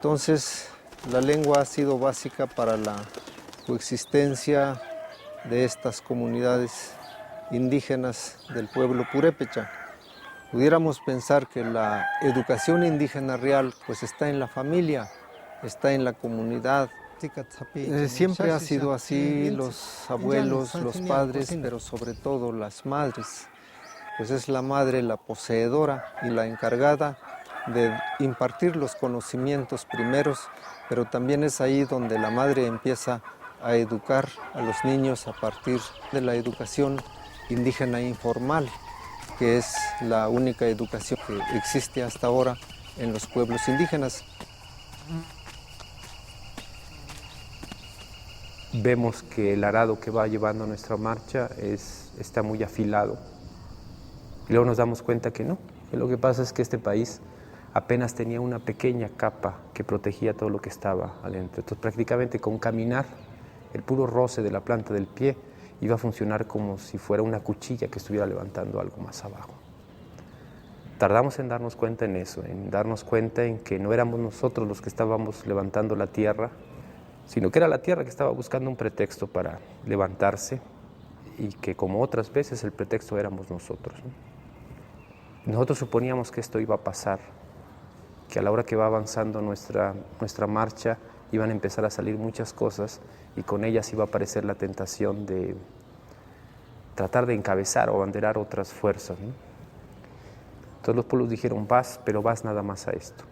Entonces, la lengua ha sido básica para la coexistencia de estas comunidades indígenas del pueblo purépecha. Pudiéramos pensar que la educación indígena real pues está en la familia, está en la comunidad. Siempre ha sido así, los abuelos, los padres, pero sobre todo las madres. Pues es la madre la poseedora y la encargada de impartir los conocimientos primeros, pero también es ahí donde la madre empieza a educar a los niños a partir de la educación indígena informal, que es la única educación que existe hasta ahora en los pueblos indígenas. Vemos que el arado que va llevando nuestra marcha está muy afilado. Y luego nos damos cuenta que no, que lo que pasa es que este país apenas tenía una pequeña capa que protegía todo lo que estaba adentro. Entonces prácticamente con caminar, el puro roce de la planta del pie iba a funcionar como si fuera una cuchilla que estuviera levantando algo más abajo. Tardamos en darnos cuenta en eso, en darnos cuenta en que no éramos nosotros los que estábamos levantando la tierra, sino que era la tierra que estaba buscando un pretexto para levantarse y que como otras veces el pretexto éramos nosotros, ¿no? Nosotros suponíamos que esto iba a pasar, que a la hora que va avanzando nuestra marcha iban a empezar a salir muchas cosas y con ellas iba a aparecer la tentación de tratar de encabezar o abanderar otras fuerzas, ¿no? Entonces los pueblos dijeron, vas, pero vas nada más a esto.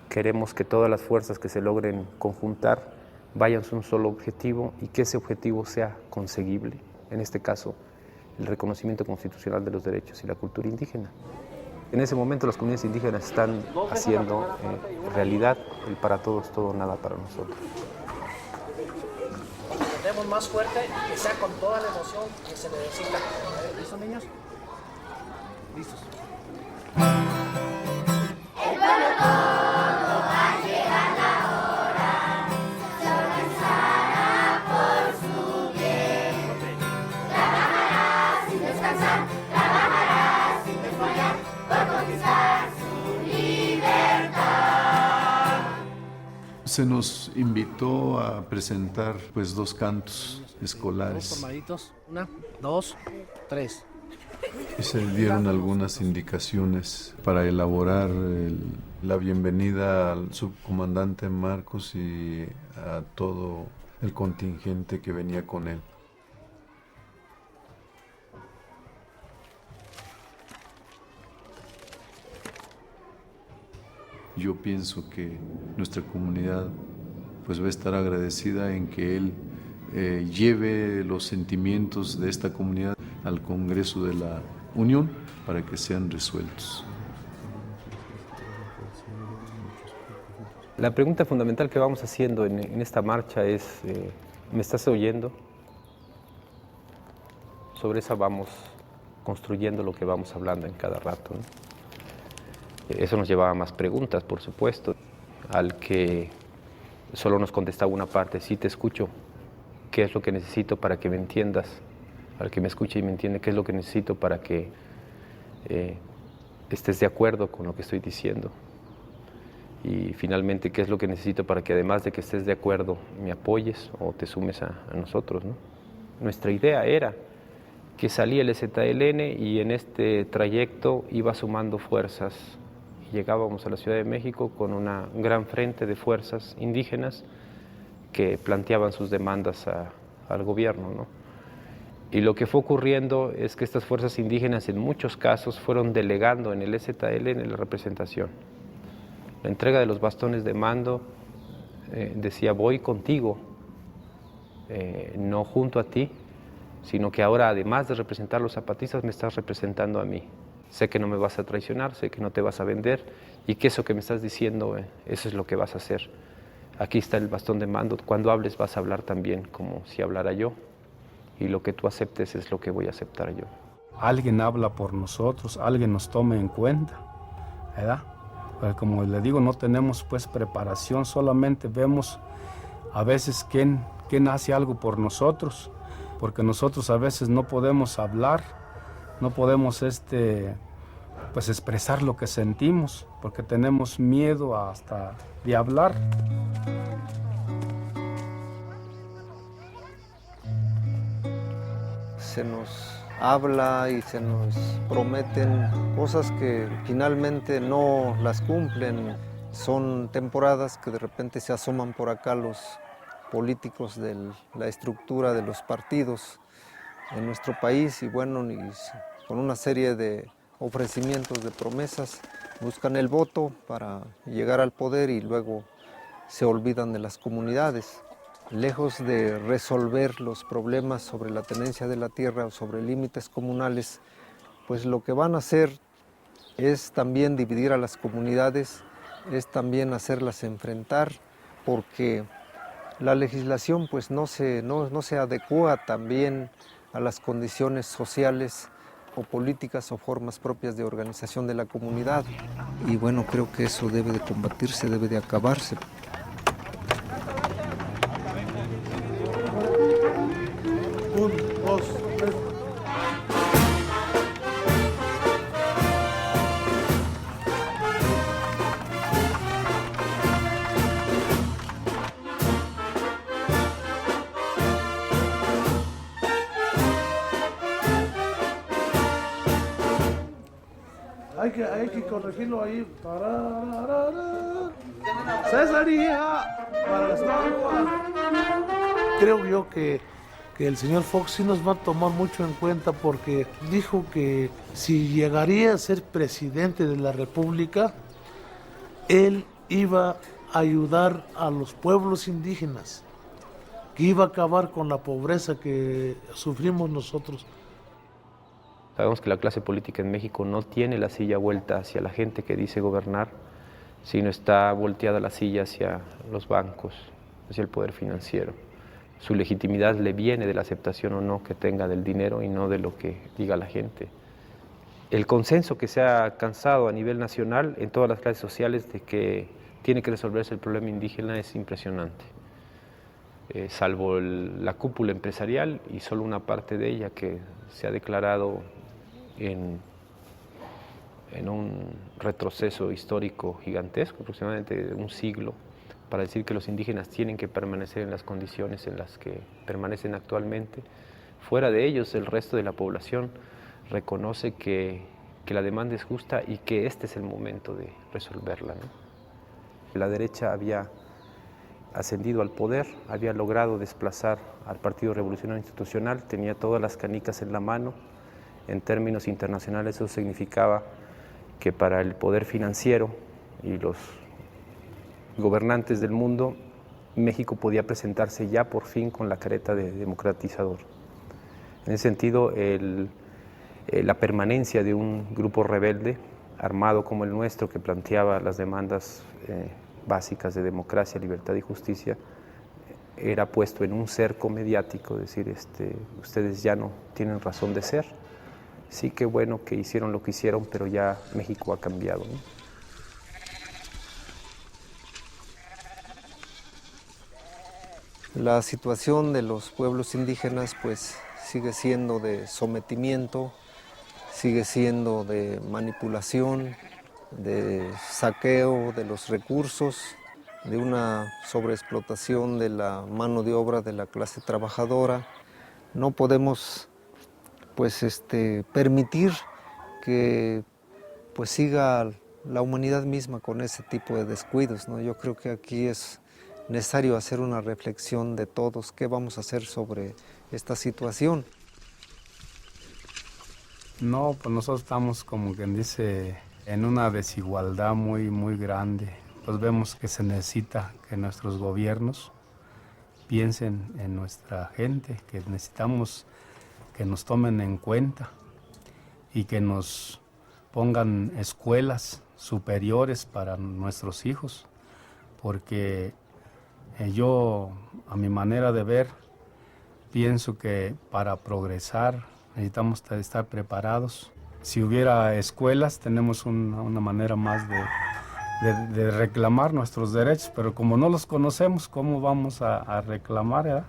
Queremos que todas las fuerzas que se logren conjuntar vayan a un solo objetivo y que ese objetivo sea conseguible, en este caso el reconocimiento constitucional de los derechos y la cultura indígena. En ese momento las comunidades indígenas están haciendo realidad el para todos, todo, nada para nosotros. Demos más fuerte, que sea con toda la emoción que se necesita. ¿Listos, niños? Listos. El pueblo todo va a llegar la hora, se organizará por su bien. Trabajará sin descansar, trabajará sin desmayar, por conquistar su libertad. Se nos invitó a presentar pues 2 cantos escolares. Todos formaditos. 1, 2, 3. Y se dieron algunas indicaciones para elaborar la bienvenida al subcomandante Marcos y a todo el contingente que venía con él. Yo pienso que nuestra comunidad pues va a estar agradecida en que él lleve los sentimientos de esta comunidad al Congreso de la Unión para que sean resueltos. La pregunta fundamental que vamos haciendo en esta marcha es, ¿me estás oyendo? Sobre esa vamos construyendo lo que vamos hablando en cada rato, ¿no? Eso nos llevaba a más preguntas, por supuesto, al que solo nos contestaba una parte, sí te escucho, ¿qué es lo que necesito para que me entiendas? Al que me escuche y me entiende, ¿qué es lo que necesito para que estés de acuerdo con lo que estoy diciendo? Y finalmente, ¿qué es lo que necesito para que además de que estés de acuerdo, me apoyes o te sumes a nosotros, ¿no? Nuestra idea era que salía el EZLN y en este trayecto iba sumando fuerzas. Llegábamos a la Ciudad de México con un gran frente de fuerzas indígenas que planteaban sus demandas al gobierno, ¿no? Y lo que fue ocurriendo es que estas fuerzas indígenas en muchos casos fueron delegando en el EZLN la representación. La entrega de los bastones de mando decía voy contigo, no junto a ti, sino que ahora además de representar a los zapatistas me estás representando a mí. Sé que no me vas a traicionar, sé que no te vas a vender y que eso que me estás diciendo, eso es lo que vas a hacer. Aquí está el bastón de mando, cuando hables vas a hablar también como si hablara yo y lo que tú aceptes es lo que voy a aceptar yo. Alguien habla por nosotros, alguien nos tome en cuenta, ¿verdad? Pero como le digo, no tenemos pues preparación, solamente vemos a veces quién hace algo por nosotros, porque nosotros a veces no podemos hablar, no podemos pues expresar lo que sentimos, porque tenemos miedo hasta de hablar. Se nos habla y se nos prometen cosas que finalmente no las cumplen. Son temporadas que de repente se asoman por acá los políticos de la estructura de los partidos en nuestro país y bueno, con una serie de ofrecimientos, de promesas, buscan el voto para llegar al poder y luego se olvidan de las comunidades. Lejos de resolver los problemas sobre la tenencia de la tierra o sobre límites comunales, pues lo que van a hacer es también dividir a las comunidades, es también hacerlas enfrentar, porque la legislación pues no se adecua también a las condiciones sociales o políticas o formas propias de organización de la comunidad. Y bueno, creo que eso debe de combatirse, debe de acabarse. Hay que corregirlo ahí. Cesaría para las aguas. Creo yo que el señor Fox sí nos va a tomar mucho en cuenta porque dijo que si llegaría a ser presidente de la República, él iba a ayudar a los pueblos indígenas, que iba a acabar con la pobreza que sufrimos nosotros. Sabemos que la clase política en México no tiene la silla vuelta hacia la gente que dice gobernar, sino está volteada la silla hacia los bancos, hacia el poder financiero. Su legitimidad le viene de la aceptación o no que tenga del dinero y no de lo que diga la gente. El consenso que se ha alcanzado a nivel nacional en todas las clases sociales de que tiene que resolverse el problema indígena es impresionante. Salvo la cúpula empresarial y solo una parte de ella que se ha declarado en un retroceso histórico gigantesco, aproximadamente un siglo, para decir que los indígenas tienen que permanecer en las condiciones en las que permanecen actualmente. Fuera de ellos, el resto de la población reconoce que la demanda es justa y que este es el momento de resolverla, ¿no? La derecha había ascendido al poder, había logrado desplazar al Partido Revolucionario Institucional, tenía todas las canicas en la mano. En términos internacionales eso significaba que para el poder financiero y los gobernantes del mundo, México podía presentarse ya por fin con la careta de democratizador. En ese sentido, la permanencia de un grupo rebelde, armado como el nuestro, que planteaba las demandas básicas de democracia, libertad y justicia, era puesto en un cerco mediático, es decir, ustedes ya no tienen razón de ser. Sí, qué bueno que hicieron lo que hicieron, pero ya México ha cambiado, ¿no? La situación de los pueblos indígenas pues sigue siendo de sometimiento, sigue siendo de manipulación, de saqueo de los recursos, de una sobreexplotación de la mano de obra de la clase trabajadora. No podemos pues permitir que pues siga la humanidad misma con ese tipo de descuidos, ¿no? Yo creo que aquí es necesario hacer una reflexión de todos, qué vamos a hacer sobre esta situación. No, pues nosotros estamos, como quien dice, en una desigualdad muy grande. Pues vemos que se necesita que nuestros gobiernos piensen en nuestra gente, que necesitamos que nos tomen en cuenta y que nos pongan escuelas superiores para nuestros hijos, porque yo, a mi manera de ver, pienso que para progresar necesitamos estar preparados. Si hubiera escuelas, tenemos una manera más de reclamar nuestros derechos, pero como no los conocemos, ¿cómo vamos a reclamar, ¿verdad?